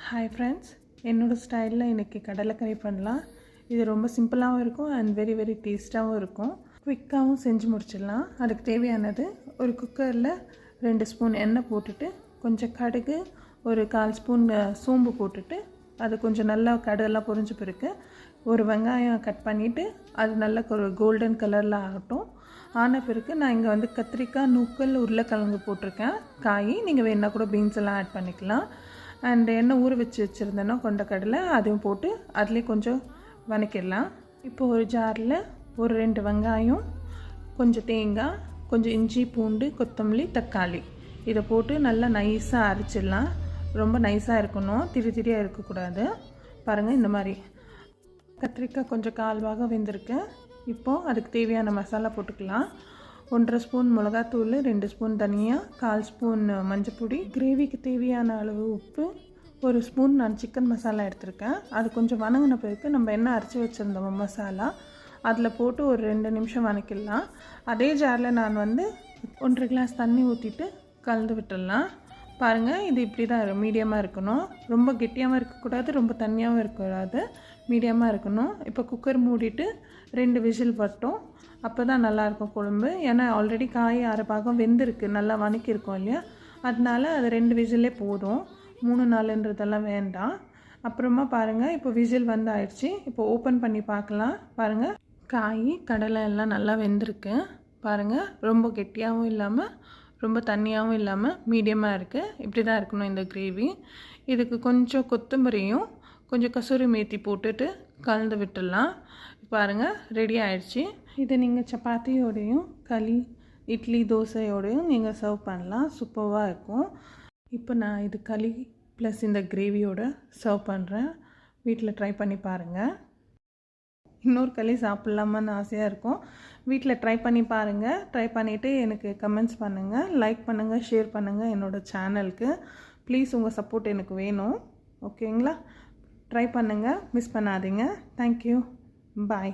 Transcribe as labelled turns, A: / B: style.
A: Hi friends, என்னோடய ஸ்டைலில் இன்றைக்கி கடலைக்கறி பண்ணலாம். இது ரொம்ப சிம்பிளாகவும் இருக்கும் அண்ட் வெரி வெரி டேஸ்ட்டாகவும் இருக்கும். குவிக்காகவும் செஞ்சு முடிச்சிடலாம். அதுக்கு தேவையானது ஒரு குக்கரில் 2 ஸ்பூன் எண்ணெய் போட்டுட்டு கொஞ்சம் கடுகு, ஒரு 1/4 ஸ்பூன் சோம்பு போட்டுட்டு அது கொஞ்சம் நல்லா கடுகெல்லாம் பொரிஞ்ச பிறகு ஒரு வெங்காயம் கட் பண்ணிவிட்டு அது நல்லா ஒரு கோல்டன் கலரில் ஆகட்டும். ஆன பிறகு நான் இங்கே வந்து கத்திரிக்காய், நூக்கல், உருளைக்கிழங்கு போட்டிருக்கேன். காய் நீங்கள் வேணா கூட பீன்ஸ் எல்லாம் ஆட் பண்ணிக்கலாம். அண்ட் எண்ணெய் ஊற வச்சுருந்தேன்னா கொண்டக்கடலை அதையும் போட்டு அதுலேயே கொஞ்சம் வதக்கிடலாம். இப்போ ஒரு ஜாரில் ஒரு 2 வெங்காயம், கொஞ்சம் தேங்காய், கொஞ்சம் இஞ்சி, பூண்டு, கொத்தமல்லி, தக்காளி இதை போட்டு நல்லா நைஸாக அரைச்சிடலாம். ரொம்ப நைஸாக இருக்கணும், திரியாக இருக்கக்கூடாது. பாருங்கள், இந்த மாதிரி. கத்திரிக்காய் கொஞ்சம் கால்வாக வெந்திருக்கு. இப்போது அதுக்கு தேவையான மசாலா போட்டுக்கலாம். 1/2 ஸ்பூன் மிளகாத்தூள், 2 ஸ்பூன் தனியா, 1/4 ஸ்பூன் மஞ்சப்பொடி, கிரேவிக்கு தேவையான அளவு உப்பு, 1 ஸ்பூன் நான் சிக்கன் மசாலா எடுத்திருக்கேன். அது கொஞ்சம் வதங்கின பிறகு நம்ம என்ன அரைச்சி வச்சுருந்தோம் மசாலா அதில் போட்டு ஒரு 2 நிமிஷம் வதக்கிடலாம். அதே ஜாரில் நான் வந்து 1 கிளாஸ் தண்ணி ஊற்றிட்டு கலந்து விட்டுடலாம். பாருங்கள், இது இப்படி தான் மீடியமாக இருக்கணும். ரொம்ப கெட்டியாகவும் இருக்கக்கூடாது, ரொம்ப தண்ணியாகவும் இருக்கக்கூடாது, மீடியமாக இருக்கணும். இப்போ குக்கர் மூடிட்டு 2 விசில் வரட்டும். அப்போ தான் நல்லாயிருக்கும் குழம்பு. ஏன்னா ஆல்ரெடி காய் அரை பாகம் வெந்திருக்கு, நல்லா வதக்கியிருக்கோம் இல்லையா, அதனால அது 2 விசிலே போதும். 3-4ன்றதெல்லாம் வேண்டாம். அப்புறமா பாருங்கள், இப்போ விசில் வந்து ஆயிடுச்சு. இப்போ ஓப்பன் பண்ணி பார்க்கலாம். பாருங்கள், காய் கடலை எல்லாம் நல்லா வெந்திருக்கு. பாருங்கள், ரொம்ப கெட்டியாகவும் இல்லாமல் ரொம்ப தண்ணியாகவும் இல்லாமல் மீடியமாக இருக்குது. இப்படி தான் இருக்கணும் இந்த கிரேவி. இதுக்கு கொஞ்சம் கொத்தமல்லியும் கொஞ்சம் கசூரி மேத்தி போட்டுட்டு கலந்து விட்டுடலாம். பாருங்கள், ரெடி ஆயிடுச்சு. இதை நீங்கள் சப்பாத்தியோடையும் களி, இட்லி, தோசையோடையும் நீங்கள் சர்வ் பண்ணலாம். சூப்பராக இருக்கும். இப்போ நான் இது களி ப்ளஸ் இந்த கிரேவியோடு சர்வ் பண்ணுறேன். வீட்டில் ட்ரை பண்ணி பாருங்கள். இன்னொரு களி சாப்பிட்லாமான்னு ஆசையாக இருக்கும். வீட்டில் ட்ரை பண்ணி பாருங்கள். ட்ரை பண்ணிவிட்டு எனக்கு கமெண்ட்ஸ் பண்ணுங்கள், லைக் பண்ணுங்கள், ஷேர் பண்ணுங்கள் என்னோடய சேனலுக்கு. ப்ளீஸ் உங்கள் சப்போர்ட் எனக்கு வேணும். ஓகேங்களா? ட்ரை பண்ணுங்கள், மிஸ் பண்ணாதீங்க. தேங்க்யூ. பாய்.